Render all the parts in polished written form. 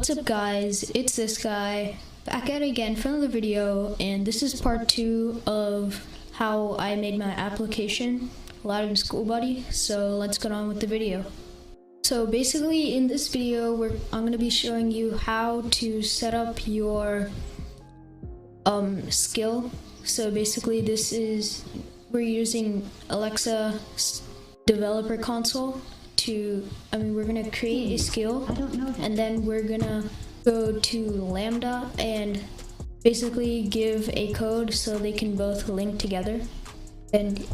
What's up guys, it's this guy, back at it again for another video, and this is part 2 of how I made my application, Loudoun School Buddy, so let's get on with the video. So basically in this video, I'm going to be showing you how to set up your skill. So basically we're using Alexa developer console we're gonna create a skill, and then we're gonna go to Lambda and basically give a code so they can both link together. And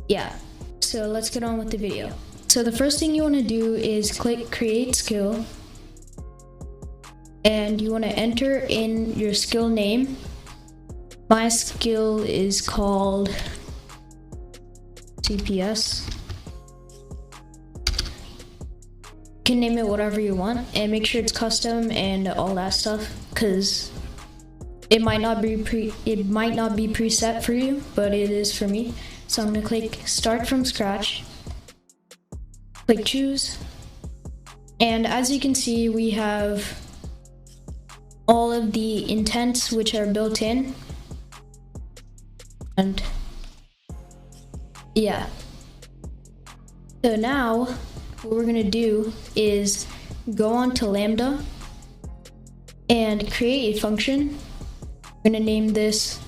yeah, so let's get on with the video. So the first thing you want to do is click create skill, and you want to enter in your skill name. My skill is called CPS. You can name it whatever you want, and make sure it's custom and all that stuff, because it might not be preset for you, but it is for me. So I'm gonna click start from scratch, click choose, and as you can see, we have all of the intents which are built in. And yeah, so now what we're gonna do is go on to Lambda and create a function. We're gonna name this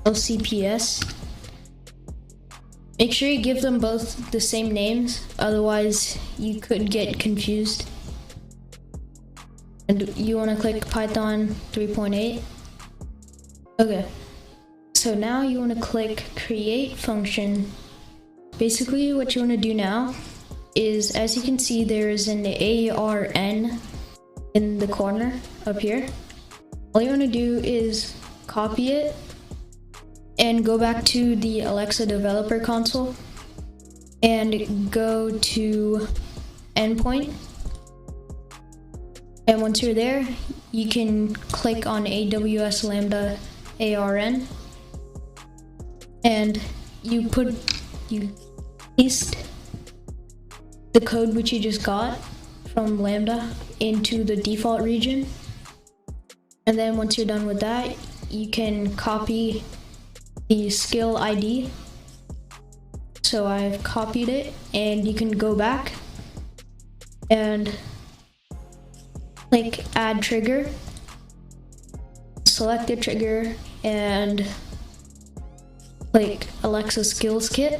LCPS. Make sure you give them both the same names, otherwise you could get confused. And you wanna click Python 3.8. Okay, so now you wanna click create function. Basically what you wanna do now is, as you can see, there is an ARN in the corner up here. All you want to do is copy it and go back to the Alexa developer console and go to endpoint. And once you're there, you can click on AWS Lambda ARN, and you paste the code which you just got from Lambda into the default region. And then once you're done with that, you can copy the skill ID. So I've copied it, and you can go back and click add trigger, select the trigger, and click Alexa skills kit.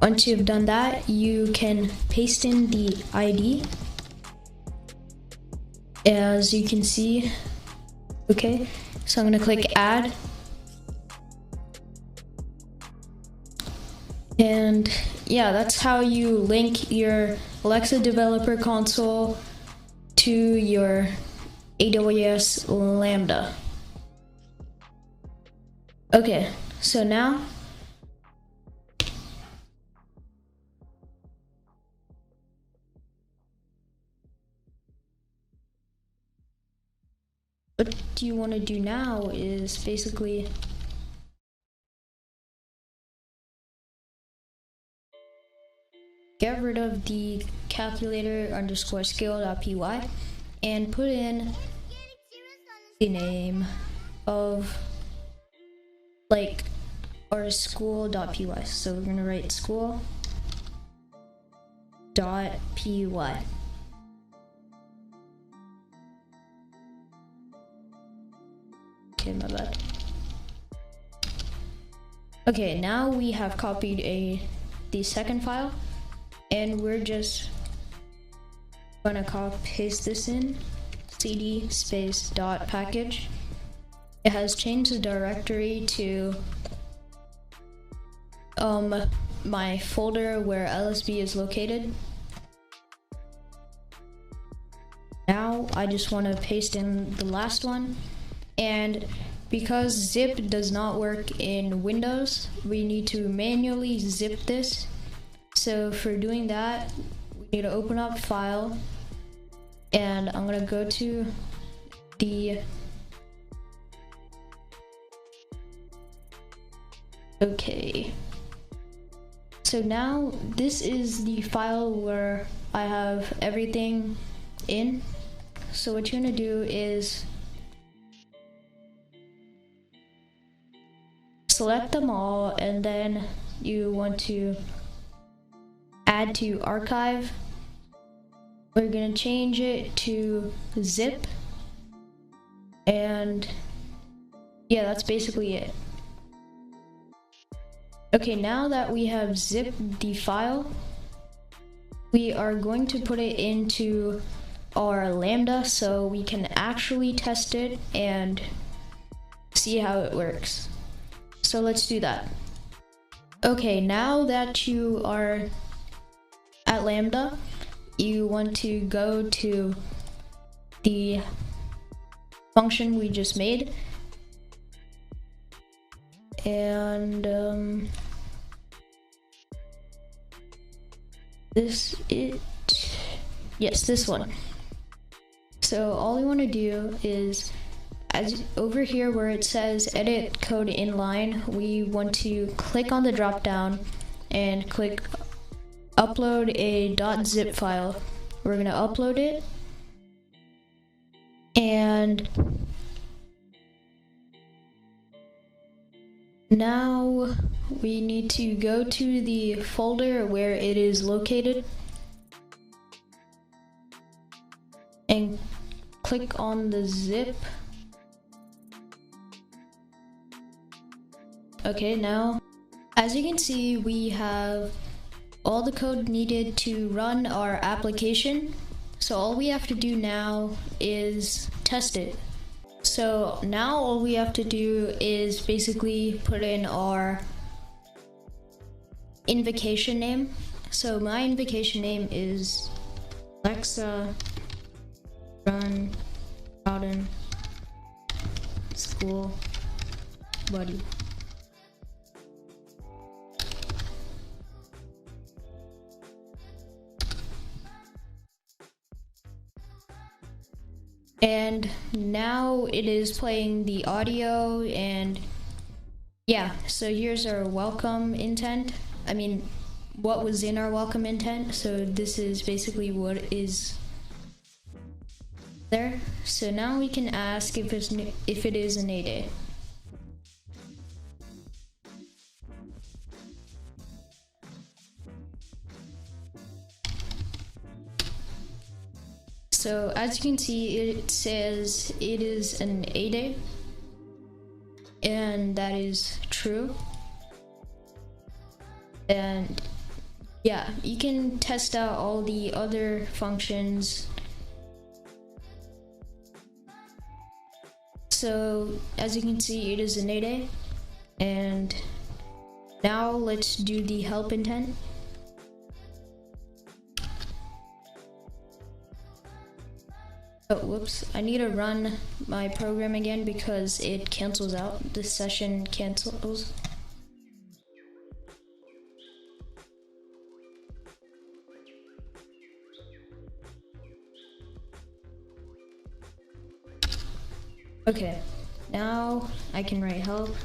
Once you've done that, you can paste in the ID, as you can see. Okay, so I'm gonna click add, and yeah, that's how you link your Alexa developer console to your AWS Lambda. Okay, so now what you want to do now is basically get rid of the calculator underscore skill.py and put in the name of our school.py. So we're gonna write school.py. Okay, my bad. Okay, now we have copied the second file, and we're just gonna paste this in cd space dot package. It has changed the directory to my folder where LSB is located. Now I just want to paste in the last one. And because zip does not work in Windows, we need to manually zip this. So for doing that, we need to open up file, and I'm gonna go to the okay. So now this is the file where I have everything in. So what you're gonna do is select them all, and then you want to add to archive. We're gonna change it to zip, and yeah, that's basically it. Okay, now that we have zipped the file, we are going to put it into our Lambda so we can actually test it and see how it works. So let's do that. Okay, now that you are at Lambda, you want to go to the function we just made, and this one. So all we want to do is, as over here where it says edit code inline, we want to click on the drop down and click upload a .zip file. We're gonna upload it, and now we need to go to the folder where it is located and click on the zip. Okay, now as you can see, we have all the code needed to run our application. So all we have to do now is test it. So now all we have to do is basically put in our invocation name. So my invocation name is Alexa run Loudoun school buddy. And now it is playing the audio, and yeah, so here's our welcome intent. I mean, what was in our welcome intent. So this is basically what is there. So now we can ask if it is an 8A. So as you can see, it says it is an 8A, and that is true. And yeah, you can test out all the other functions. So as you can see, it is an 8A, and now let's do the help intent. Oh, whoops, I need to run my program again because it cancels out. This session cancels. Okay, now I can write help.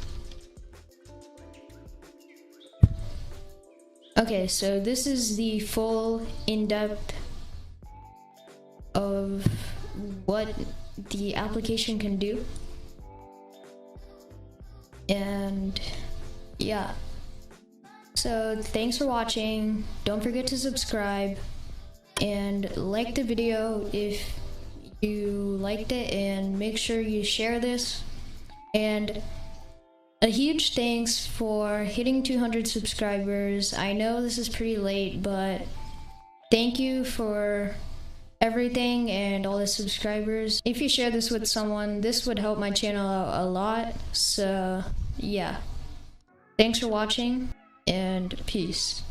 Okay, so this is the full in-depth of what the application can do. And yeah, so thanks for watching. Don't forget to subscribe and like the video if you liked it, and make sure you share this. And a huge thanks for hitting 200 subscribers. I know this is pretty late, but thank you for everything and all the subscribers. If you share this with someone, this would help my channel out a lot. So yeah, thanks for watching, and peace.